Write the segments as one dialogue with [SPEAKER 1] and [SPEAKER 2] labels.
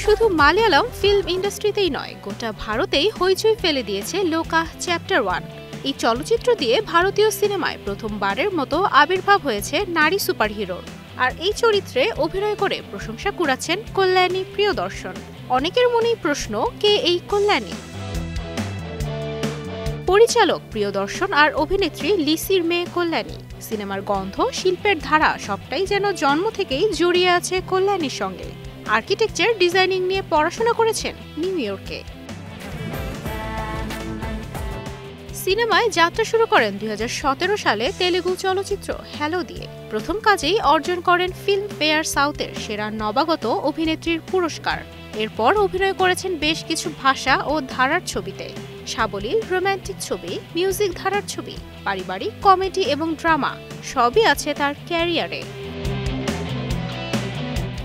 [SPEAKER 1] শুধু মালয়ালম ফিল্ম ইন্ডাস্ট্রিতেই নয়, গোটা ভারতেই হইচই ফেলে দিয়েছে লোকা চ্যাপ্টার 1। এই চলচ্চিত্র দিয়ে ভারতীয় সিনেমায় প্রথমবারের মতো আবির্ভাব হয়েছে নারী সুপারহিরোর। আর এই চরিত্রে অভিনয় করে প্রশংসা কুড়াচ্ছেন কল্যাণী প্রিয়দর্শন। অনেকের মনেই প্রশ্ন, কে এই কল্যাণী? পরিচালক প্রিয়দর্শন আর অভিনেত্রী লিসির মেয়ে কল্যাণী। সিনেমার গন্ধ, শিল্পের ধারা সবটাই যেন জন্ম থেকেই জড়িয়ে আছে কল্যাণীর সঙ্গে। আর্কিটেকচার ডিজাইনিং নিয়ে পড়াশোনা করেছেন নিউ ইয়র্কে। সিনেমায় যাত্রা শুরু করেন 2017 সালে তেলেগু চলচ্চিত্র হ্যালো দিয়ে। প্রথম কাজেই অর্জন করেন ফিল্মফেয়ার সাউথের সেরা নবাগত অভিনেত্রীর পুরস্কার। এরপর অভিনয় করেছেন বেশ কিছু ভাষা ও ধারার ছবিতে। সাবলীল রোমান্টিক ছবি, মিউজিক ধারার ছবি, পারিবারিক কমেডি এবং ড্রামা সবই আছে তার ক্যারিয়ারে।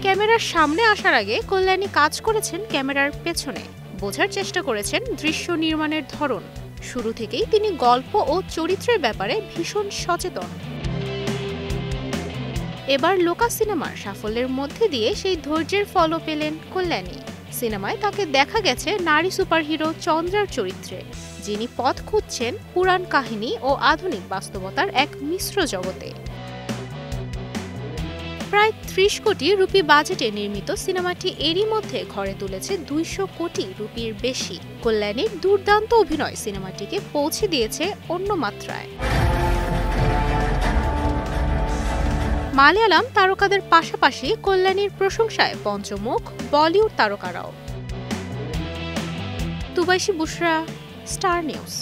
[SPEAKER 1] ক্যামেরার সামনে আসার আগে কল্যাণী কাজ করেছেন ক্যামেরার পেছনে। বোঝার চেষ্টা করেছেন দৃশ্য নির্মাণের ধরন। শুরু থেকেই তিনি গল্প ও চরিত্রের ব্যাপারে ভীষণ সচেতন। এবার লোকা সিনেমার সাফল্যের মধ্যে দিয়ে সেই ধৈর্যের ফলও পেলেন কল্যাণী। সিনেমায় তাকে দেখা গেছে নারী সুপারহিরো চন্দ্রার চরিত্রে, যিনি পথ খুঁজছেন পুরাণ কাহিনী ও আধুনিক বাস্তবতার এক মিশ্র জগতে। প্রায় 30 কোটি রুপি বাজেটে নির্মিত সিনেমাটি এরই মধ্যে ঘরে তুলেছে 200 কোটি রুপির বেশি। কল্যাণীর দুর্দান্ত অভিনয় সিনেমাটিকে পৌঁছে দিয়েছে অন্য মাত্রায়। মালয়ালম তারকাদের পাশাপাশি কল্যাণীর প্রশংসায় পঞ্চমুখ বলিউড তারকারাও। তুবাইশি বুশরা, স্টার নিউজ।